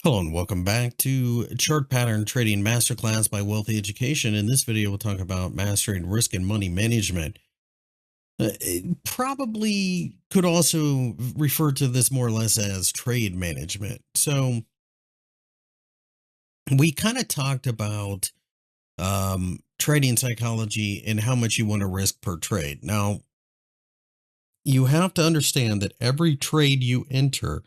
Hello and welcome back to Chart Pattern Trading Masterclass by Wealthy Education. In this video, we'll talk about mastering risk and money management. It probably could also refer to this more or less as trade management. So we kind of talked about trading psychology and how much you want to risk per trade. Now, you have to understand that every trade you enter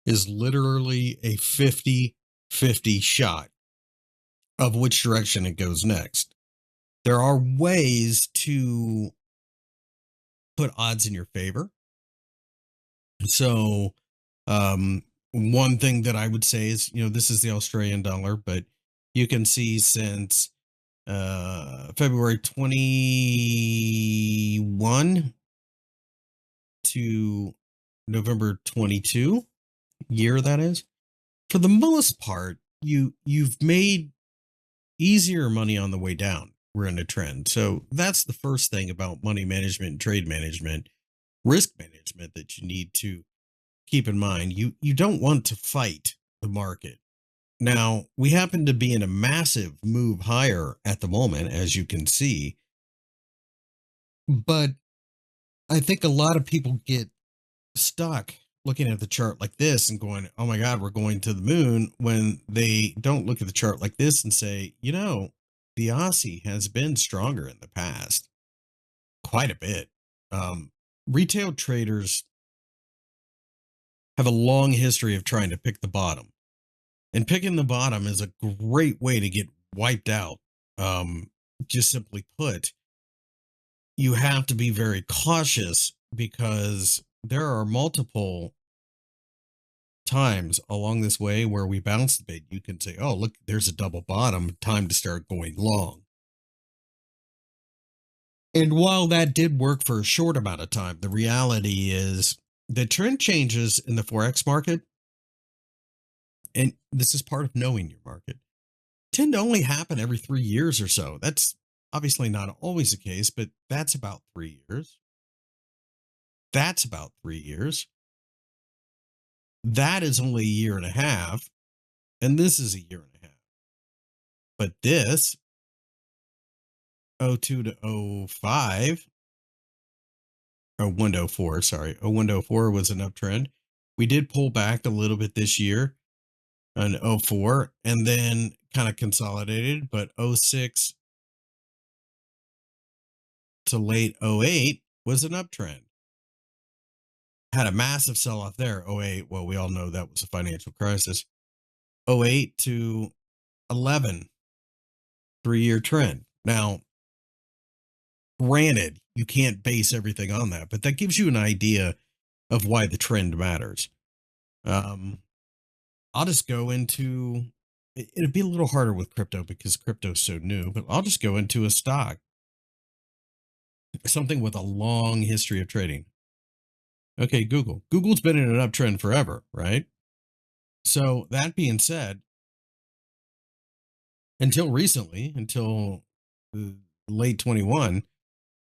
is literally a 50-50 shot of which direction it goes next. There are ways to put odds in your favor. So, one thing that I would say is, this is the Australian dollar, but you can see since February 21 to November 22 year, that is, for the most part, you've made easier money on the way down. We're in a trend. So that's the first thing about money management and trade management, risk management that you need to keep in mind. You don't want to fight the market. Now, we happen to be in a massive move higher at the moment, as you can see, but I think a lot of people get stuck looking at the chart like this and going, "Oh my god, we're going to the moon," when they don't look at the chart like this and say, the Aussie has been stronger in the past quite a bit. Um, Retail traders have a long history of trying to pick the bottom, and picking the bottom is a great way to get wiped out. Um, just simply put, you have to be very cautious because there are multiple times along this way where we bounced a bit. You can say, "Oh, look, there's a double bottom, time to start going long." And while that did work for a short amount of time, the reality is the trend changes in the Forex market, and this is part of knowing your market, tend to only happen every 3 years or so. That's obviously not always the case, but that's about 3 years. That's about 3 years. That is only a year and a half. And this is a year and a half. But this, '02 to '05, or 1 to '04, sorry, '01 to '04 was an uptrend. We did pull back a little bit this year on '04 and then kind of consolidated, but '06 to late '08 was an uptrend. Had a massive sell off there. '08, well, we all know that was a financial crisis. '08 to 11, 3 year trend. Now, granted, you can't base everything on that, but that gives you an idea of why the trend matters. Um, I'll just go into it'd be a little harder with crypto because crypto's so new, but I'll just go into a stock, something with a long history of trading. Okay, Google. Google's been in an uptrend forever, right? So that being said, until recently, until uh, late 21,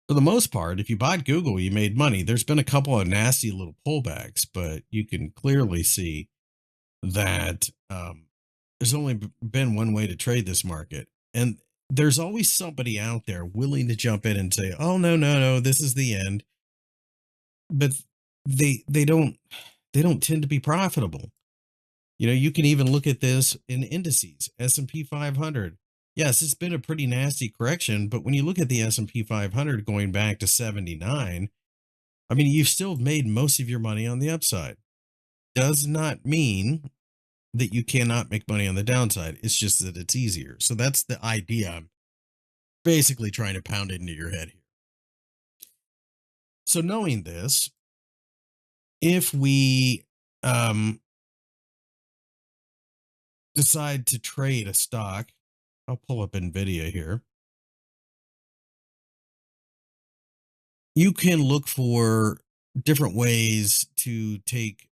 for the most part, if you bought Google, you made money. There's been a couple of nasty little pullbacks, but you can clearly see that there's only been one way to trade this market. And there's always somebody out there willing to jump in and say, "Oh, no, no, no, this is the end." But they don't tend to be profitable. You can even look at this in indices, S&P 500. Yes, it's been a pretty nasty correction, but when you look at the S&P 500 going back to 79, I mean, you've still made most of your money on the upside. Does not mean that you cannot make money on the downside. It's just that it's easier. So that's the idea I'm basically trying to pound into your head here. So knowing this, if we um, decide to trade a stock, I'll pull up NVIDIA here. You can look for different ways to take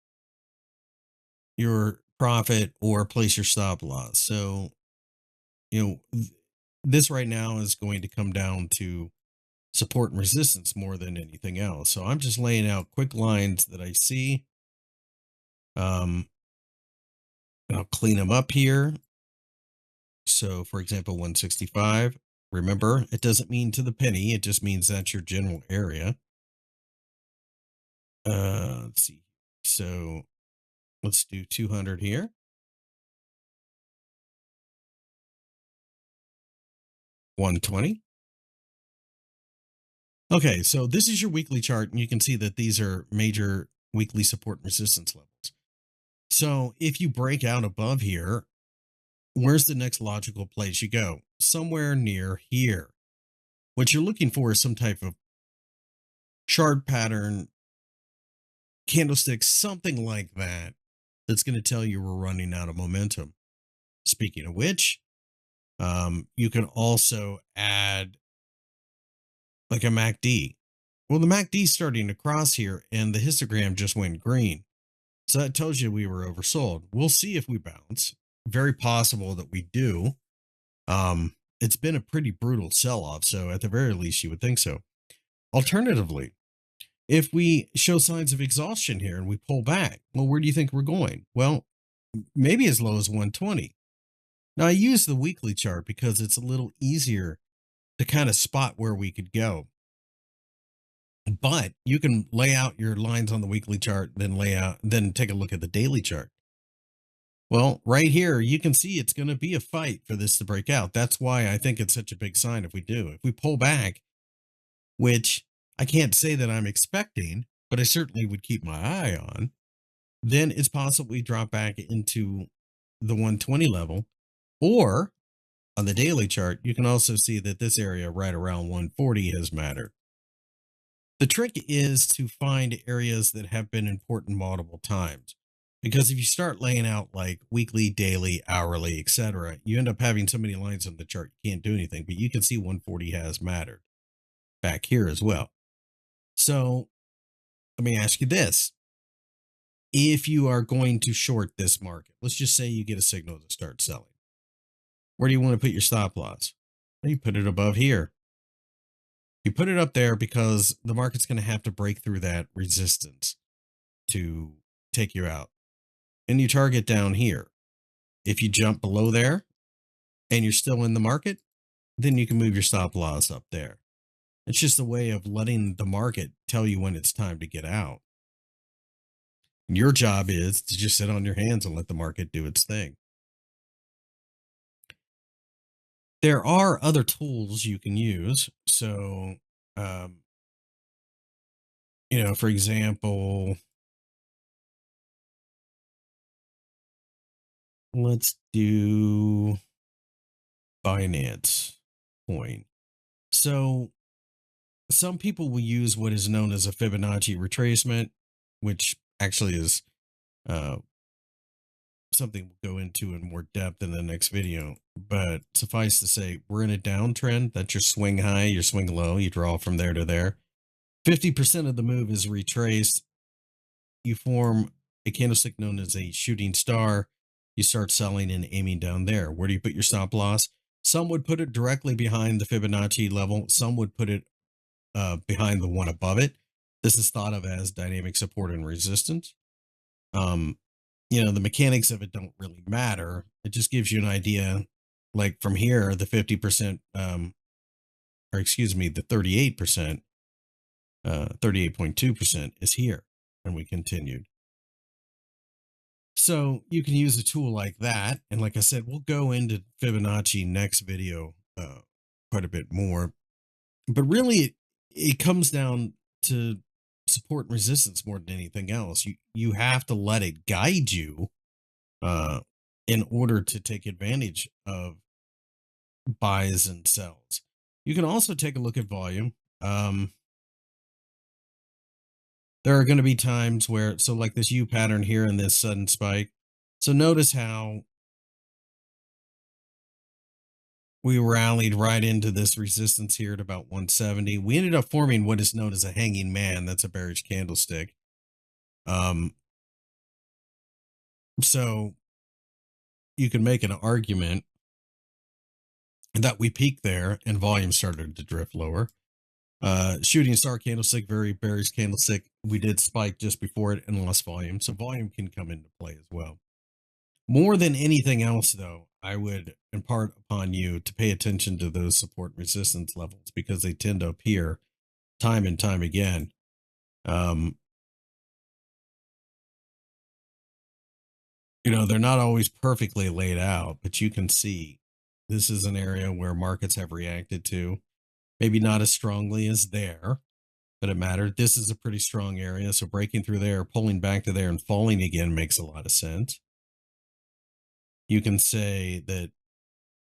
your profit or place your stop loss. So, this right now is going to come down to support and resistance more than anything else. So I'm just laying out quick lines that I see. Um, I'll clean them up here. So, for example, 165. Remember, it doesn't mean to the penny. It just means that's your general area. Let's see. So let's do 200 here. 120. Okay, so this is your weekly chart, and you can see that these are major weekly support and resistance levels. So if you break out above here, where's the next logical place you go? Somewhere near here. What you're looking for is some type of chart pattern, candlestick, something like that, that's going to tell you we're running out of momentum. Speaking of which, you can also add like a MACD. Well, the MACD is starting to cross here, and the histogram just went green. So that tells you we were oversold. We'll see if we bounce. Very possible that we do. It's been a pretty brutal sell off. So at the very least, you would think so. Alternatively, if we show signs of exhaustion here and we pull back, well, where do you think we're going? Well, maybe as low as 120. Now, I use the weekly chart because it's a little easier to kind of spot where we could go. But you can lay out your lines on the weekly chart, then take a look at the daily chart. Well, right here, you can see it's going to be a fight for this to break out. That's why I think it's such a big sign if we do. If we pull back, which I can't say that I'm expecting, but I certainly would keep my eye on, then it's possible we drop back into the 120 level. Or on the daily chart, you can also see that this area right around 140 has mattered. The trick is to find areas that have been important multiple times. Because if you start laying out like weekly, daily, hourly, etc., you end up having so many lines on the chart you can't do anything. But you can see 140 has mattered back here as well. So let me ask you this. If you are going to short this market, let's just say you get a signal to start selling. Where do you want to put your stop loss? Well, you put it above here. You put it up there because the market's going to have to break through that resistance to take you out. And you target down here. If you jump below there and you're still in the market, then you can move your stop loss up there. It's just a way of letting the market tell you when it's time to get out. Your job is to just sit on your hands and let the market do its thing. There are other tools you can use. So, um, for example, let's do Binance Coin. So some people will use what is known as a Fibonacci retracement, which actually is uh, something we'll go into in more depth in the next video. But suffice to say, we're in a downtrend. That's your swing high, your swing low. You draw from there to there. 50% of the move is retraced. You form a candlestick known as a shooting star. You start selling and aiming down there. Where do you put your stop loss? Some would put it directly behind the Fibonacci level. Some would put it behind the one above it. This is thought of as dynamic support and resistance. The mechanics of it don't really matter. It just gives you an idea. Like from here, the 50%, or excuse me, the 38%, 38.2% is here. And we continued. So you can use a tool like that. And like I said, we'll go into Fibonacci next video quite a bit more. But really, it comes down to support and resistance more than anything else. You have to let it guide you in order to take advantage of buys and sells. You can also take a look at volume. There are going to be times where, so like this U pattern here and this sudden spike. So notice how we rallied right into this resistance here at about 170. We ended up forming what is known as a hanging man. That's a bearish candlestick. So you can make an argument that we peaked there and volume started to drift lower. Shooting star candlestick, very bearish candlestick. We did spike just before it and lost volume. So volume can come into play as well. More than anything else, though, I would impart upon you to pay attention to those support and resistance levels because they tend to appear time and time again. Um, they're not always perfectly laid out, but you can see this is an area where markets have reacted to, maybe not as strongly as there, but it mattered. This is a pretty strong area. So breaking through there, pulling back to there, and falling again makes a lot of sense. You can say that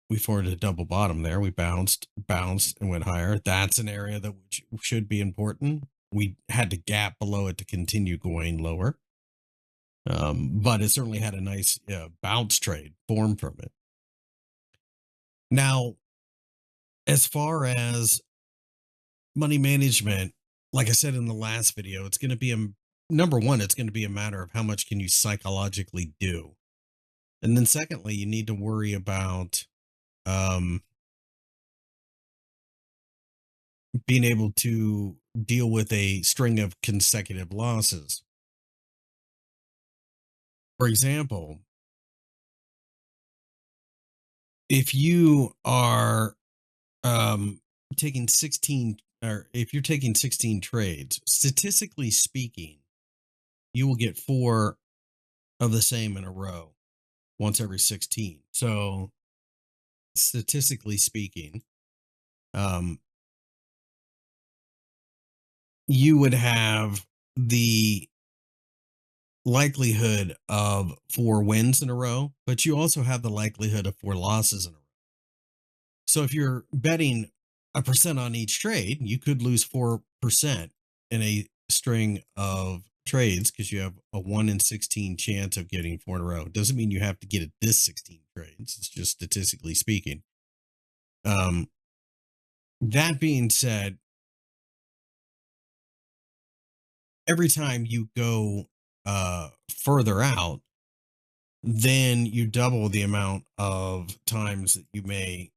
we formed a double bottom there. We bounced, and went higher. That's an area that should be important. We had to gap below it to continue going lower. But it certainly had a nice bounce trade form from it. Now, as far as money management, like I said in the last video, it's going to be number one, it's going to be a matter of how much can you psychologically do. And then secondly, you need to worry about um, being able to deal with a string of consecutive losses. For example, if you are taking 16, or if you're taking 16 trades, statistically speaking, you will get four of the same in a row once every 16. So, statistically speaking, um, you would have the likelihood of four wins in a row, but you also have the likelihood of four losses in a row. So if you're betting a percent on each trade, you could lose 4% in a string of trades because you have a 1 in 16 chance of getting four in a row. Doesn't mean you have to get it this 16 trades. It's just statistically speaking. Um, that being said, every time you go further out, then you double the amount of times that you may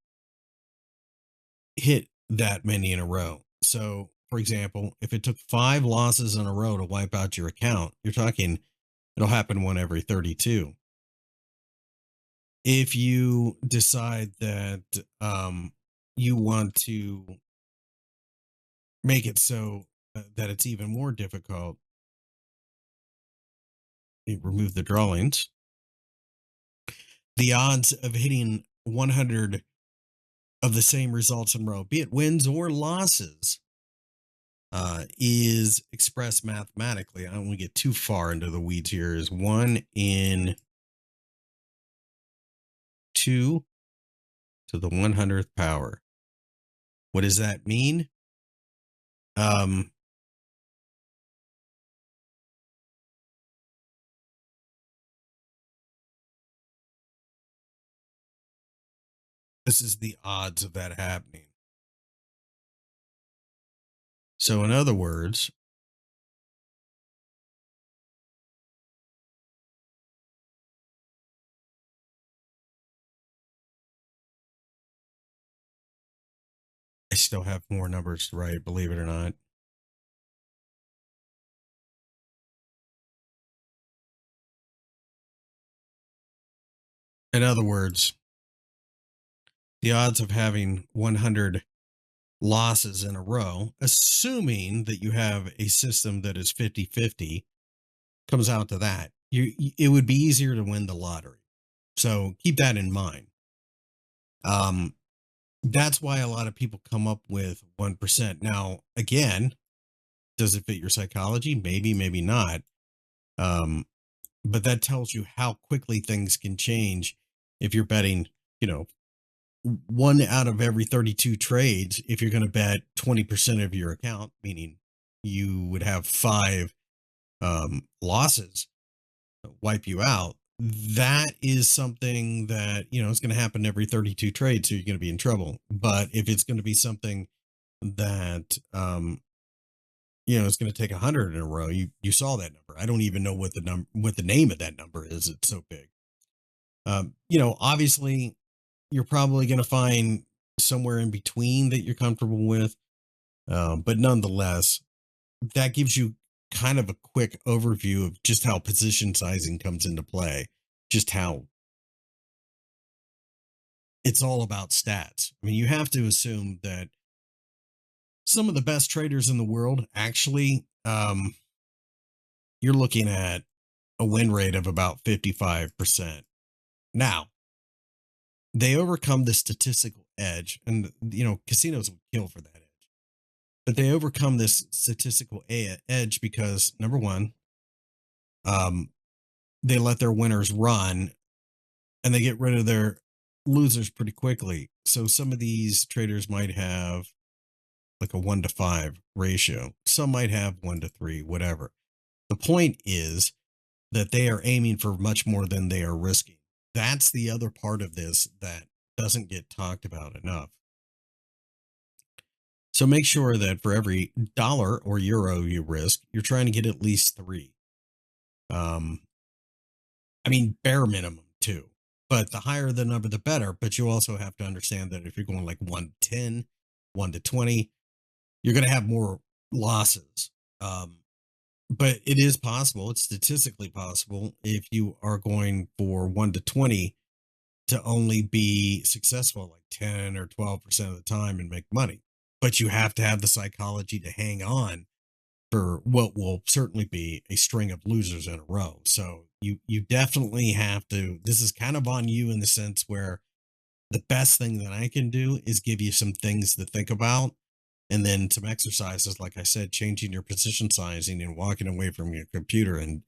hit that many in a row. So, for example, if it took five losses in a row to wipe out your account, you're talking it'll happen one every 32. If you decide that you want to make it so that it's even more difficult, you remove the drawings. The odds of hitting 100 of the same results in a row, be it wins or losses, is expressed mathematically. I don't want to get too far into the weeds here. Is 1 in 2 to the 100th power. What does that mean? Um, this is the odds of that happening. So, in other words, I still have more numbers to write, believe it or not. In other words, the odds of having 100 losses in a row, assuming that you have a system that is 50-50, comes out to that. It would be easier to win the lottery. So keep that in mind. Um, that's why a lot of people come up with 1%. Now, again, does it fit your psychology? Maybe, maybe not. Um, but that tells you how quickly things can change if you're betting, you know, one out of every 32 trades. If you're going to bet 20% of your account, meaning you would have five losses wipe you out, that is something that, is going to happen every 32 trades. So you're going to be in trouble. But if it's going to be something that, it's going to take 100 in a row, you saw that number. I don't even know what the name of that number is. It's so big. Obviously you're probably going to find somewhere in between that you're comfortable with. But nonetheless, that gives you kind of a quick overview of just how position sizing comes into play. just how it's all about stats. I mean, you have to assume that some of the best traders in the world actually, you're looking at a win rate of about 55%. Now, they overcome the statistical edge, and casinos will kill for that edge. But they overcome this statistical edge because number one, um, they let their winners run and they get rid of their losers pretty quickly. So some of these traders might have like a 1 to 5 ratio. Some might have 1 to 3, whatever. The point is that they are aiming for much more than they are risking. That's the other part of this that doesn't get talked about enough. So make sure that for every dollar or euro you risk, you're trying to get at least three. Um, I mean, bare minimum too. But the higher the number, the better. But you also have to understand that if you're going like 1 to 10, 1 to 20, you're going to have more losses. Um, but it is possible, it's statistically possible if you are going for 1 to 20 to only be successful like 10 or 12% of the time and make money. But you have to have the psychology to hang on for what will certainly be a string of losers in a row. So you definitely have to, this is kind of on you in the sense where the best thing that I can do is give you some things to think about and then some exercises like I said, changing your position sizing and walking away from your computer and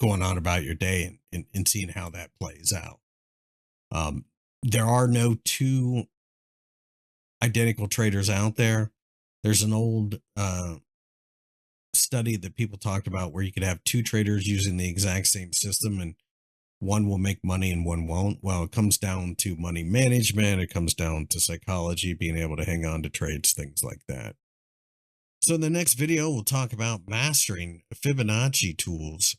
going on about your day and seeing how that plays out. Um, there are no two identical traders out there. There's an old study that people talked about where you could have two traders using the exact same system and one will make money and one won't. Well, it comes down to money management, it comes down to psychology, being able to hang on to trades, things like that. So in the next video, we'll talk about mastering Fibonacci tools,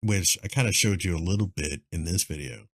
which I kind of showed you a little bit in this video.